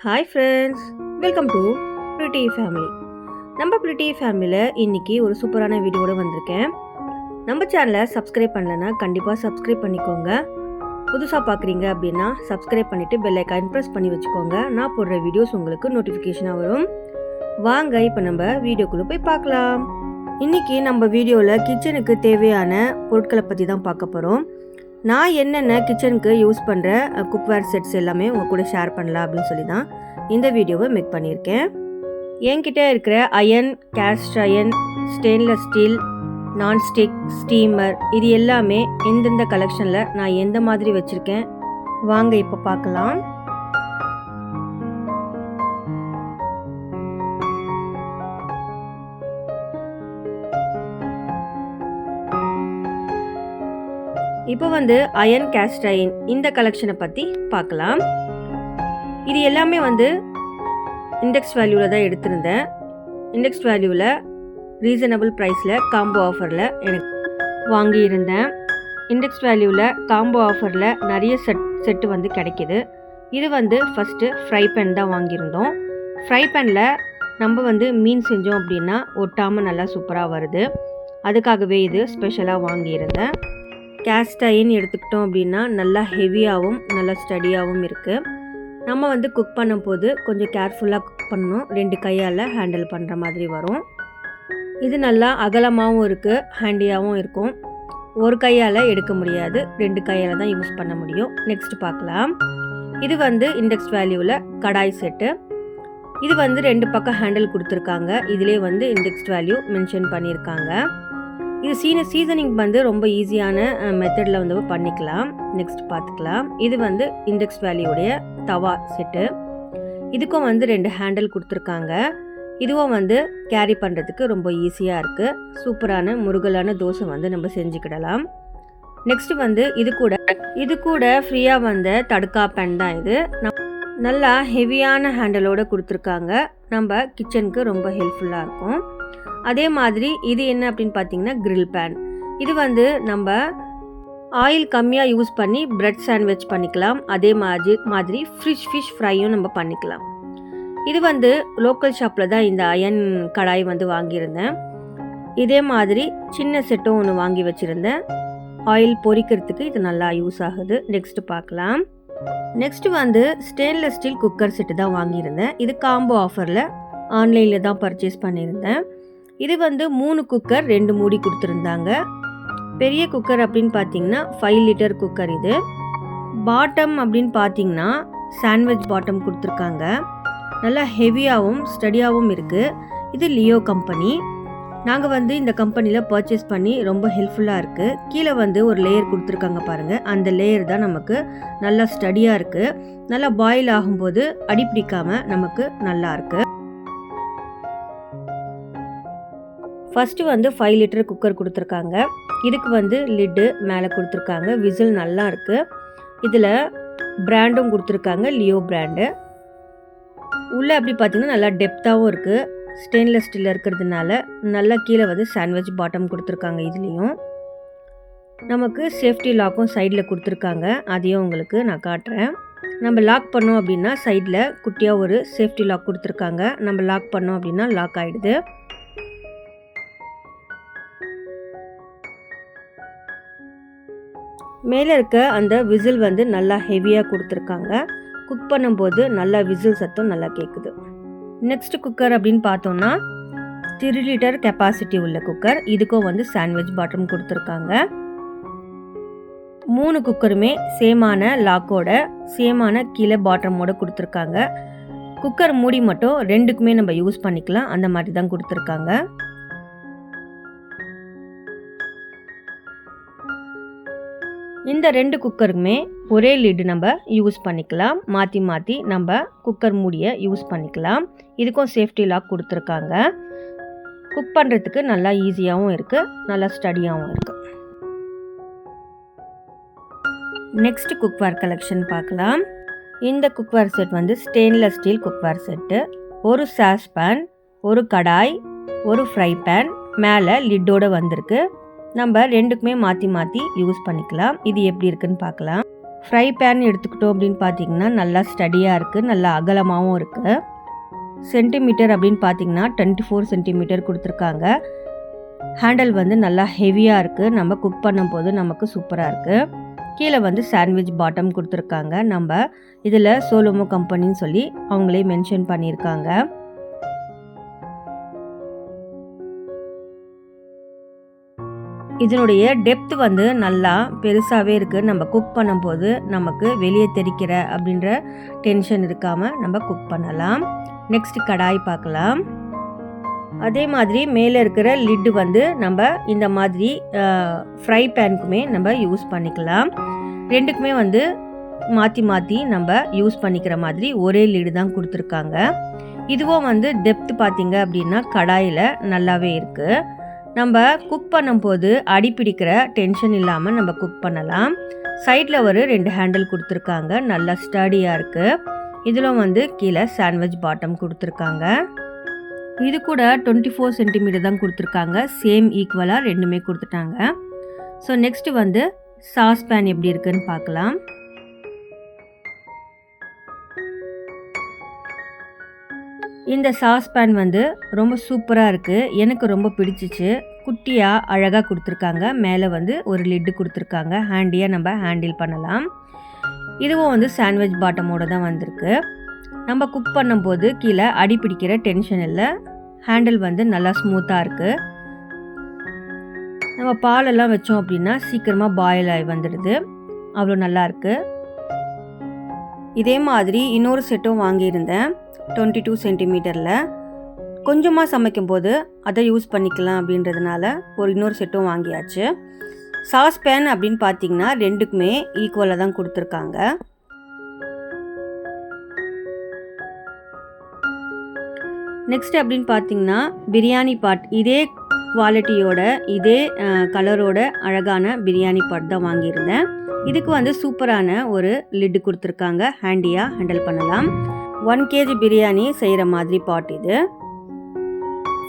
Hi friends, welcome to pretty family. நம்ம pretty ஃபேமிலியில் இன்றைக்கி ஒரு சூப்பரான வீடியோடு வந்திருக்கேன். நம்ம சேனலை சப்ஸ்கிரைப் பண்ணலைன்னா கண்டிப்பாக சப்ஸ்கிரைப் பண்ணிக்கோங்க. புதுசாக பார்க்குறீங்க அப்படின்னா சப்ஸ்கிரைப் பண்ணிவிட்டு பெல் ஐக்கான் ப்ரெஸ் பண்ணி வச்சுக்கோங்க. நான் போடுற வீடியோஸ் உங்களுக்கு நோட்டிஃபிகேஷனாக வரும். வாங்க இப்போ நம்ம வீடியோக்குள்ளே போய் பார்க்கலாம். இன்றைக்கி நம்ம வீடியோவில் கிச்சனுக்கு தேவையான பொருட்களை பற்றி தான் பார்க்க போகிறோம். நான் என்னென்ன கிச்சனுக்கு யூஸ் பண்ணுற குக்வேர் செட்ஸ் எல்லாமே உங்கள் கூட ஷேர் பண்ணலாம் அப்படின்னு சொல்லி தான் இந்த வீடியோவை மேக் பண்ணியிருக்கேன். என்கிட்ட இருக்கிற iron, cast iron, stainless steel, nonstick, steamer இது எல்லாமே எந்தெந்த கலெக்ஷனில் நான் எந்த மாதிரி வச்சுருக்கேன் வாங்க இப்போ பார்க்கலாம். இப்போ அயன், கேஸ்ட் அயன் இந்த கலெக்ஷனை பற்றி பார்க்கலாம். இது எல்லாமே இண்டெக்ஸ் வேல்யூவில் தான் எடுத்திருந்தேன். இண்டெக்ஸ் வேல்யூவில் ரீசனபிள் ப்ரைஸில் காம்போ ஆஃபரில் எனக்கு வாங்கியிருந்தேன். இண்டெக்ஸ் வேல்யூவில் காம்போ ஆஃபரில் நிறைய செட்டு கிடைக்கிது. இது ஃபஸ்ட்டு ஃப்ரை பேன் தான் வாங்கியிருந்தோம். ஃப்ரை பேனில் நம்ம மீன் செஞ்சோம் அப்படின்னா ஒட்டாமல் நல்லா சூப்பராக வருது. அதுக்காகவே இது ஸ்பெஷலாக வாங்கியிருந்தேன். கேஸ்ட் அயன் எடுத்துக்கிட்டோம் அப்படின்னா நல்லா ஹெவியாகவும் நல்லா ஸ்டடியாகவும் இருக்குது. நம்ம குக் பண்ணும்போது கொஞ்சம் கேர்ஃபுல்லாக குக் பண்ணணும். 2 கையால் ஹேண்டில் பண்ணுற மாதிரி வரும். இது நல்லா அகலமாகவும் இருக்குது, ஹேண்டியாகவும் இருக்கும். ஒரு கையால் எடுக்க முடியாது, 2 கையால் தான் யூஸ் பண்ண முடியும். நெக்ஸ்ட் பார்க்கலாம். இது இண்டெக்ஸ் வேல்யூவில் கடாய் செட்டு. இது 2 பக்கம் ஹேண்டில் கொடுத்துருக்காங்க. இதிலே இண்டெக்ஸ் வேல்யூ மென்ஷன் பண்ணியிருக்காங்க. இது சீசனிங் ரொம்ப ஈஸியான மெத்தடில் பண்ணிக்கலாம். நெக்ஸ்ட் பார்த்துக்கலாம். இது இண்டெக்ஸ் வேல்யூடைய தவா செட்டு. இதுக்கும் 2 ஹேண்டில் கொடுத்துருக்காங்க. இதுவும் கேரி பண்ணுறதுக்கு ரொம்ப ஈஸியாக இருக்குது. சூப்பரான முருகலான தோசை நம்ம செஞ்சுக்கிடலாம். நெக்ஸ்ட் இது கூட ஃப்ரீயாக தடுக்கா பேன் தான். இது நல்லா ஹெவியான ஹேண்டலோடு கொடுத்துருக்காங்க. நம்ம கிச்சனுக்கு ரொம்ப ஹெல்ப்ஃபுல்லாக இருக்கும். அதே மாதிரி இது என்ன அப்படின்னு பார்த்தீங்கன்னா கிரில் பேன். இது நம்ம ஆயில் கம்மியாக யூஸ் பண்ணி பிரெட் சாண்ட்விச் பண்ணிக்கலாம். அதே மாதிரி ஃபிஷ் ஃப்ரையும் நம்ம பண்ணிக்கலாம். இது லோக்கல் ஷாப்பில் தான் இந்த அயன் கடாய் வாங்கியிருந்தேன். இதே மாதிரி சின்ன செட்டும் ஒன்று வாங்கி வச்சுருந்தேன். ஆயில் பொரிக்கிறதுக்கு இது நல்லா யூஸ் ஆகுது. நெக்ஸ்ட் பார்க்கலாம். Next stainless steel cooker set தான் வாங்கியிருந்தேன். இது காம்போ ஆஃபரில் ஆன்லைனில் தான் பர்ச்சேஸ் பண்ணியிருந்தேன். இது 3 குக்கர் 2 மூடி கொடுத்துருந்தாங்க. பெரிய குக்கர் அப்படின்னு பார்த்தீங்கன்னா 5 லிட்டர் குக்கர். இது பாட்டம் அப்படின்னு பார்த்தீங்கன்னா சாண்ட்விச் பாட்டம் கொடுத்துருக்காங்க. நல்லா ஹெவியாகவும் ஸ்டடியாகவும் இருக்குது. இது லியோ கம்பெனி. நாங்கள் இந்த கம்பெனியில் பர்ச்சேஸ் பண்ணி ரொம்ப ஹெல்ப்ஃபுல்லாக இருக்குது. கீழே ஒரு லேயர் கொடுத்துருக்காங்க பாருங்கள். அந்த லேயர் தான் நமக்கு நல்லா ஸ்டடியாக இருக்குது. நல்லா பாயில் ஆகும்போது அடி பிடிக்காமல் நமக்கு நல்லா இருக்குது. ஃபஸ்ட்டு 5 லிட்டர் குக்கர் கொடுத்துருக்காங்க. இதுக்கு லிட்டு மேலே கொடுத்துருக்காங்க. விசில் நல்லா இருக்குது. இதில் பிராண்டும் கொடுத்துருக்காங்க, லியோ பிராண்டு. உள்ளே அப்படி பார்த்திங்கன்னா நல்லா டெப்த்தாகவும் இருக்குது. ஸ்டெயின்லெஸ் ஸ்டீலில் இருக்கிறதுனால நல்லா கீழே சாண்ட்விச் பாட்டம் கொடுத்துருக்காங்க. இதுலேயும் நமக்கு சேஃப்டி லாக்கும் சைடில் கொடுத்துருக்காங்க. அதையும் உங்களுக்கு நான் காட்டுறேன். நம்ம லாக் பண்ணோம் அப்படின்னா சைடில் குட்டியாக ஒரு சேஃப்டி லாக் கொடுத்துருக்காங்க. நம்ம லாக் பண்ணோம் அப்படின்னா லாக் ஆகிடுது. மேலே இருக்க அந்த விசில் நல்லா ஹெவியாக கொடுத்துருக்காங்க. குக் பண்ணும்போது நல்லா விசில் சத்தம் நல்லா கேட்குது. நெக்ஸ்ட் குக்கர் அப்படின்னு பார்த்தோன்னா 3 லிட்டர் கெப்பாசிட்டி உள்ள குக்கர். இதுக்கும் சாண்ட்விச் பாட்டம் கொடுத்துருக்காங்க. 3 குக்கருமே சேமான லாக்கோட சேமான கீழே பாட்டமோட கொடுத்துருக்காங்க. குக்கர் மூடி மட்டும் 2க்குமே நம்ம யூஸ் பண்ணிக்கலாம். அந்த மாதிரி தான் கொடுத்துருக்காங்க. இந்த 2 குக்கருமே ஒரே லிட் நம்ம யூஸ் பண்ணிக்கலாம். மாற்றி மாற்றி நம்ம குக்கர் மூடியை யூஸ் பண்ணிக்கலாம். இதுக்கும் சேஃப்டி லாக் கொடுத்துருக்காங்க. குக் பண்ணுறதுக்கு நல்லா ஈஸியாகவும் இருக்குது, நல்லா ஸ்டடியாகவும் இருக்குது. நெக்ஸ்ட் குக்வேர் கலெக்ஷன் பார்க்கலாம். இந்த cookware set stainless steel cookware set. ஒரு சாஸ் பேன், ஒரு கடாய், ஒரு ஃப்ரை பேன், மேலே லிட்டோடு வந்திருக்கு. நம்ம 2க்குமே மாற்றி மாற்றி யூஸ் பண்ணிக்கலாம். இது எப்படி இருக்குன்னு பார்க்கலாம். ஃப்ரை பேன் எடுத்துக்கிட்டோம் அப்படின்னு பார்த்தீங்கன்னா நல்லா ஸ்டடியாக இருக்குது, நல்லா அகலமாகவும் இருக்குது. சென்டிமீட்டர் அப்படின்னு பார்த்தீங்கன்னா 24 சென்டிமீட்டர் கொடுத்துருக்காங்க. ஹேண்டில் வந்து நல்லா ஹெவியாக இருக்குது, நம்ம குக் பண்ணும்போது நமக்கு சூப்பராக இருக்குது. கீழே வந்து சாண்ட்விச் பாட்டம் கொடுத்துருக்காங்க. நம்ம இதில் சோலோமோ கம்பெனின்னு சொல்லி அவங்களே மென்ஷன் பண்ணியிருக்காங்க. இதனுடைய டெப்த் வந்து நல்லா பெருசாகவே இருக்குது. நம்ம குக் பண்ணும்போது நமக்கு வெளியே தெரிக்கிற அப்படின்ற டென்ஷன் இருக்காமல் நம்ம குக் பண்ணலாம். நெக்ஸ்ட் கடாய் பார்க்கலாம். அதே மாதிரி மேலே இருக்கிற லிட்டு வந்து நம்ம இந்த மாதிரி ஃப்ரை பேனுக்குமே நம்ம யூஸ் பண்ணிக்கலாம். ரெண்டுக்குமே வந்து மாற்றி மாற்றி நம்ம யூஸ் பண்ணிக்கிற மாதிரி ஒரே லிடு தான் கொடுத்துருக்காங்க. இதுவும் வந்து டெப்த் பார்த்திங்க அப்படின்னா கடாயில் நல்லாவே இருக்குது. நம்ம குக் பண்ணும்போது அடி பிடிக்கிற டென்ஷன் இல்லாமல் நம்ம குக் பண்ணலாம். சைடில் ஒரு 2 ஹேண்டில் கொடுத்துருக்காங்க, நல்லா ஸ்டடியாக இருக்குது. இதில் வந்து கீழே சாண்ட்விச் பாட்டம் கொடுத்துருக்காங்க. இது கூட 24 சென்டிமீட்டர் தான் கொடுத்துருக்காங்க. சேம் ஈக்குவலாக ரெண்டுமே கொடுத்துட்டாங்க. ஸோ நெக்ஸ்ட்டு வந்து சாஸ் பேன் எப்படி இருக்குன்னு பார்க்கலாம். இந்த சாஸ் பேன் வந்து ரொம்ப சூப்பராக இருக்குது, எனக்கு ரொம்ப பிடிச்சிச்சு. குட்டியாக அழகாக கொடுத்துருக்காங்க. மேலே வந்து ஒரு லிட்டு கொடுத்துருக்காங்க, ஹேண்டியாக நம்ம ஹேண்டில் பண்ணலாம். இதுவும் வந்து சாண்ட்விச் பாட்டமோடு தான் வந்திருக்கு. நம்ம குக் பண்ணும்போது கீழே அடி பிடிக்கிற டென்ஷன் இல்லை. ஹேண்டில் வந்து நல்லா ஸ்மூத்தாக இருக்குது. நம்ம பாலெல்லாம் வச்சோம் அப்படின்னா சீக்கிரமாக பாயில் ஆகி வந்துடுது, அவ்வளோ நல்லாயிருக்கு. இதே மாதிரி இன்னொரு செட்டும் வாங்கியிருந்தேன் 22 சென்டிமீட்டரில். கொஞ்சமாக சமைக்கும்போது அதை யூஸ் பண்ணிக்கலாம் அப்படின்றதுனால இன்னொரு செட்டும் வாங்கியாச்சு. சாஸ் பேன் அப்படின்னு பார்த்தீங்கன்னா ரெண்டுக்குமே ஈக்குவலாக தான் கொடுத்துருக்காங்க. நெக்ஸ்ட் அப்படின்னு பார்த்தீங்கன்னா பிரியாணி பாட், இதே குவாலிட்டியோட இதே கலரோட அழகான பிரியாணி பாட் தான் வாங்கியிருந்தேன். இதுக்கு வந்து சூப்பரான ஒரு லிட்டு கொடுத்துருக்காங்க, ஹேண்டியாக ஹேண்டில் பண்ணலாம். 1 kg பிரியாணி செய்கிற மாதிரி பாட் இது.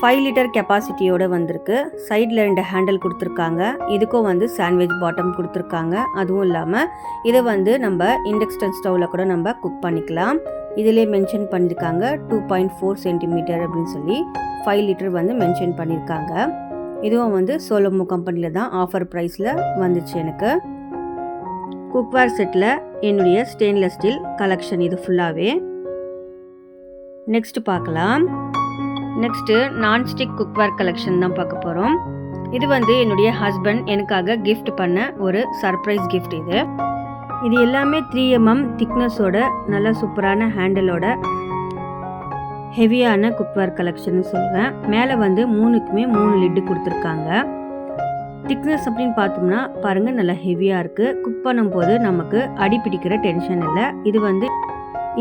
5 லிட்டர் கெப்பாசிட்டியோடு வந்திருக்கு. சைடில் 2 ஹேண்டில் கொடுத்துருக்காங்க. இதுக்கும் வந்து சாண்ட்விச் பாட்டம் கொடுத்துருக்காங்க. அதுவும் இல்லாமல் இதை வந்து நம்ம இண்டக்ஷன் ஸ்டவ்வில் கூட நம்ம குக் பண்ணிக்கலாம். இதிலே மென்ஷன் பண்ணியிருக்காங்க 2.4 சென்டிமீட்டர் அப்படின்னு சொல்லி 5 லிட்டர் வந்து மென்ஷன் பண்ணியிருக்காங்க. இதுவும் வந்து சோலோமோ கம்பெனியில் தான் ஆஃபர் ப்ரைஸில் வந்துச்சு எனக்கு. குக்வேர் செட்டில் என்னுடைய ஸ்டெயின்லெஸ் ஸ்டீல் கலெக்ஷன் இது ஃபுல்லாகவே. நெக்ஸ்ட் பார்க்கலாம். நெக்ஸ்ட்டு நான்ஸ்டிக் குக்வேர் கலெக்ஷன் தான் பார்க்க போகிறோம். இது வந்து என்னுடைய ஹஸ்பண்ட் எனக்காக கிஃப்ட் பண்ண ஒரு சர்ப்ரைஸ் கிஃப்ட் இது. இது எல்லாமே 3mm திக்னஸோட நல்ல சூப்பரான ஹேண்டிலோட ஹெவியான குக்வேர் கலெக்ஷன் சொல்லுவேன். மேலே வந்து 3க்குமே 3 லிட்டு கொடுத்துருக்காங்க. திக்னஸ் அப்படின்னு பார்த்தோம்னா பாருங்கள் நல்லா ஹெவியாக இருக்குது. குக் பண்ணும்போது நமக்கு அடி பிடிக்கிற டென்ஷன் இல்லை. இது வந்து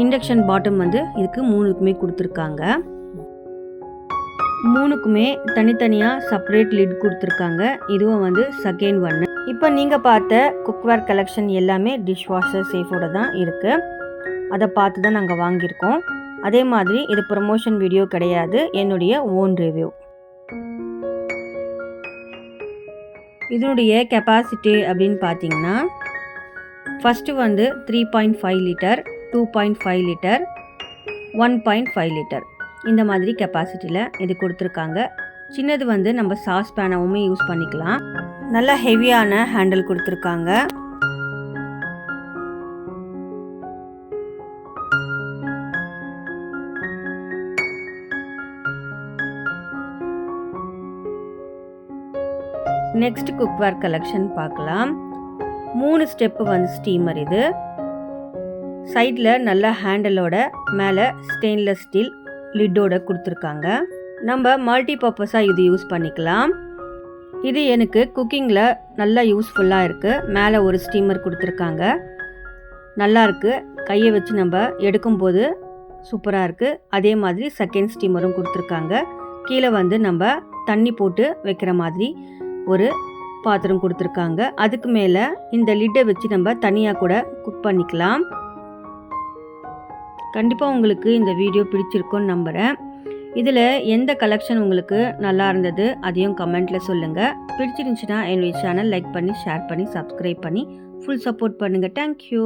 இண்டக்ஷன் பாட்டம் வந்து இதுக்கு 3க்குமே கொடுத்துருக்காங்க. 3க்குமே தனித்தனியாக செப்பரேட் லிட் கொடுத்துருக்காங்க. இதுவும் வந்து செகண்ட் ஒன்று. இப்போ நீங்கள் பார்த்த குக்வேர் கலெக்ஷன் எல்லாமே டிஷ் வாஷர் சேஃபோடு தான் இருக்குது. அதை பார்த்து தான் நாங்கள் வாங்கியிருக்கோம். அதே மாதிரி இது ப்ரமோஷன் வீடியோ கிடையாது, என்னுடைய ஓன் ரிவ்யூ. இதனுடைய கெப்பாசிட்டி அப்படின்னு பார்த்தீங்கன்னா ஃபஸ்ட்டு வந்து 3.5 லிட்டர், 2.5 லிட்டர், 1.5 லிட்டர் இந்த மாதிரி கெப்பாசிட்டியில் இது கொடுத்துருக்காங்க. சின்னது வந்து நம்ம சாஸ் பேனாவுமே யூஸ் பண்ணிக்கலாம். நல்லா ஹெவியான ஹேண்டில் கொடுத்துருக்காங்க. நெக்ஸ்ட் குக்வேர் கலெக்ஷன் பார்க்கலாம். 3 ஸ்டெப்பு வந்து ஸ்டீமர். இது சைடில் நல்ல ஹேண்டலோட மேலே ஸ்டெயின்லெஸ் ஸ்டீல் லிட்டோட கொடுத்துருக்காங்க. நம்ம மல்டி பர்பஸாக இது யூஸ் பண்ணிக்கலாம். இது எனக்கு குக்கிங்கில் நல்லா யூஸ்ஃபுல்லாக இருக்குது. மேலே ஒரு ஸ்டீமர் கொடுத்துருக்காங்க, நல்லாயிருக்கு. கையை வச்சு நம்ம எடுக்கும்போது சூப்பராக இருக்குது. அதே மாதிரி செகண்ட் ஸ்டீமரும் கொடுத்துருக்காங்க. கீழே வந்து நம்ம தண்ணி போட்டு வைக்கிற மாதிரி ஒரு பாத்திரம் கொடுத்துருக்காங்க. அதுக்கு மேலே இந்த லிட்டை வச்சு நம்ம தனியாக கூட குக் பண்ணிக்கலாம். கண்டிப்பாக உங்களுக்கு இந்த வீடியோ பிடிச்சிருக்குன்னு நம்புகிறேன். இதில் எந்த கலெக்ஷன் உங்களுக்கு நல்லா இருந்தது அதையும் கமெண்ட்டில் சொல்லுங்கள். பிடிச்சிருந்துச்சுன்னா என்னுடைய சேனல் லைக் பண்ணி ஷேர் பண்ணி சப்ஸ்கிரைப் பண்ணி ஃபுல் சப்போர்ட் பண்ணுங்கள். தேங்க்யூ.